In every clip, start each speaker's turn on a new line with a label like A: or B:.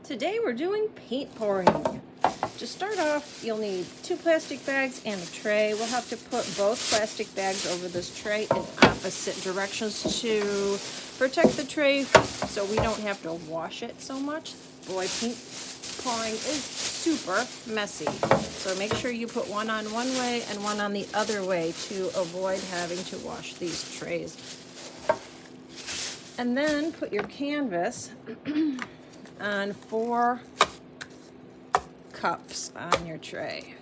A: Today we're doing paint pouring. To start off, you'll need 2 plastic bags and a tray. We'll have to put both plastic bags over this tray in opposite directions to protect the tray so we don't have to wash it so much. Boy, paint pouring is super messy. So make sure you put one on one way and one on the other way to avoid having to wash these trays. And then put your canvas on 4 cups on your tray,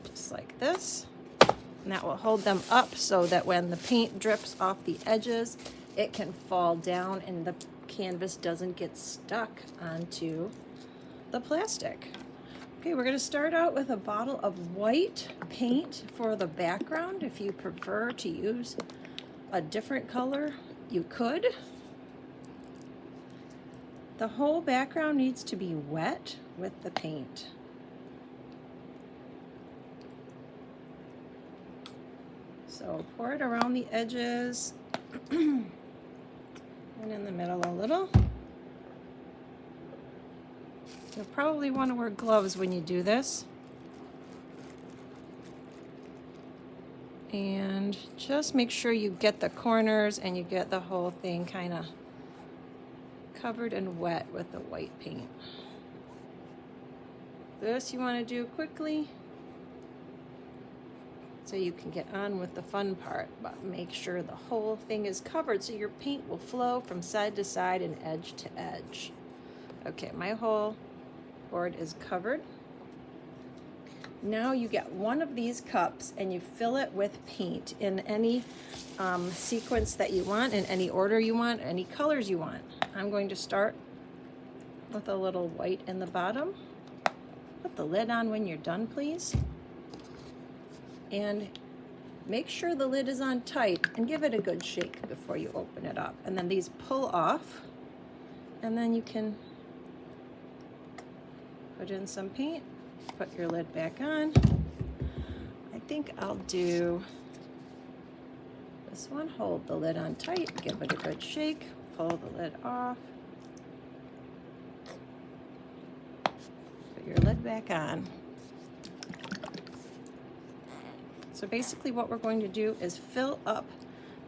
A: just like this. And that will hold them up so that when the paint drips off the edges, it can fall down and the canvas doesn't get stuck onto the plastic. Okay, we're going to start out with a bottle of white paint for the background. If you prefer to use a different color, you could. The whole background needs to be wet with the paint. So pour it around the edges and in the middle a little. You'll probably want to wear gloves when you do this. And just make sure you get the corners and you get the whole thing kind of covered and wet with the white paint. This you want to do quickly so you can get on with the fun part, but make sure the whole thing is covered so your paint will flow from side to side and edge to edge. Okay, my whole board is covered. Now you get one of these cups and you fill it with paint in any sequence that you want, in any order you want, any colors you want. I'm going to start with a little white in the bottom. Put the lid on when you're done, please. And make sure the lid is on tight and give it a good shake before you open it up. And then these pull off, and then you can put in some paint, put your lid back on. I think I'll do this one. Hold the lid on tight, give it a good shake, pull the lid off, put your lid back on. So basically what we're going to do is fill up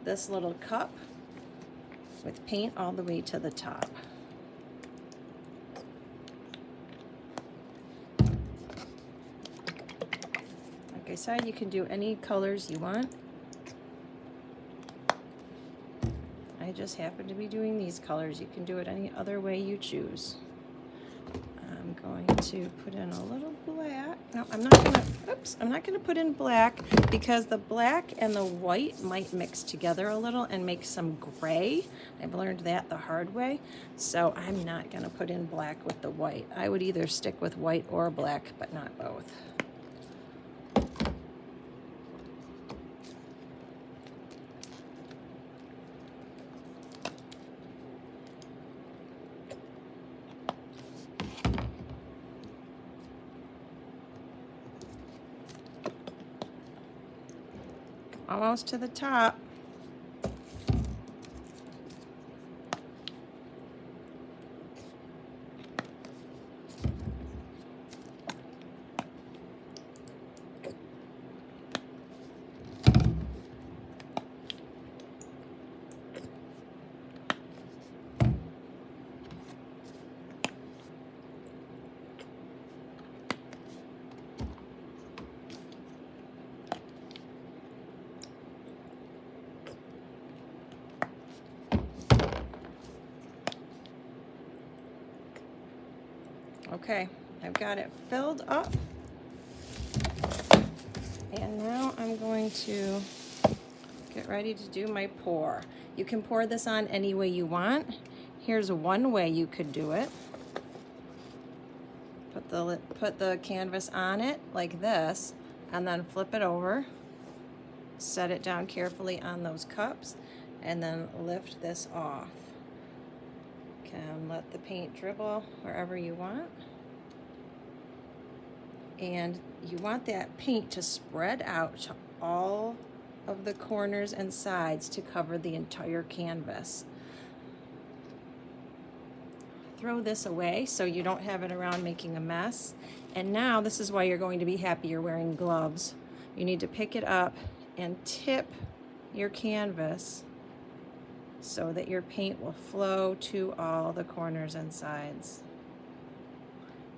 A: this little cup with paint all the way to the top. Like I said, you can do any colors you want. I just happen to be doing these colors. You can do it any other way you choose. I'm going to put in a little black. No, I'm not gonna put in black because the black and the white might mix together a little and make some gray. I've learned that the hard way. So I'm not gonna put in black with the white. I would either stick with white or black, but not both. Almost to the top. Okay, I've got it filled up. And now I'm going to get ready to do my pour. You can pour this on any way you want. Here's one way you could do it. Put the canvas on it like this, and then flip it over. Set it down carefully on those cups, and then lift this off. Can let the paint dribble wherever you want. And you want that paint to spread out to all of the corners and sides to cover the entire canvas. throw this away so you don't have it around making a mess. And now this is why you're going to be happy you're wearing gloves. You need to pick it up and tip your canvas so that your paint will flow to all the corners and sides.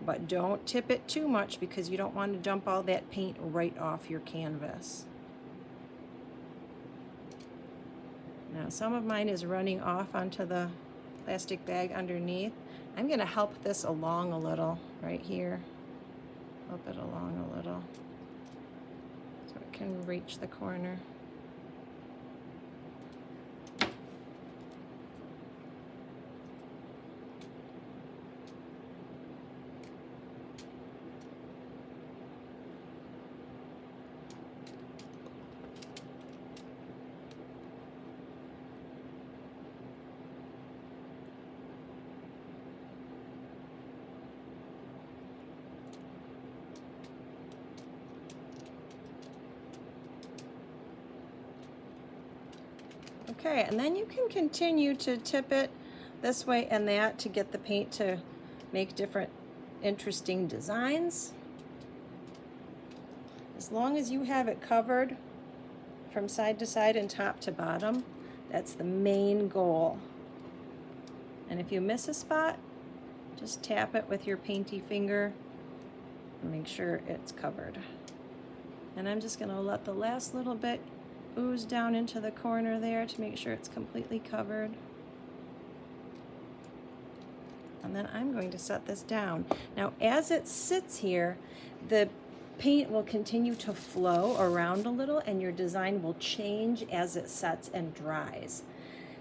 A: But don't tip it too much because you don't want to dump all that paint right off your canvas. Now some of mine is running off onto the plastic bag underneath. I'm going to help this along a little right here. Help it along a little so it can reach the corner. Okay, and then you can continue to tip it this way and that to get the paint to make different interesting designs. As long as you have it covered from side to side and top to bottom, that's the main goal. And if you miss a spot, just tap it with your painty finger and make sure it's covered. And I'm just going to let the last little bit ooze down into the corner there to make sure it's completely covered. And then I'm going to set this down. Now as it sits here, the paint will continue to flow around a little and your design will change as it sets and dries.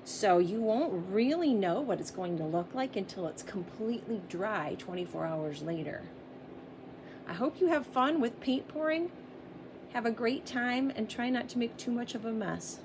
A: So you won't really know what it's going to look like until it's completely dry 24 hours later. I hope you have fun with paint pouring. Have a great time and try not to make too much of a mess.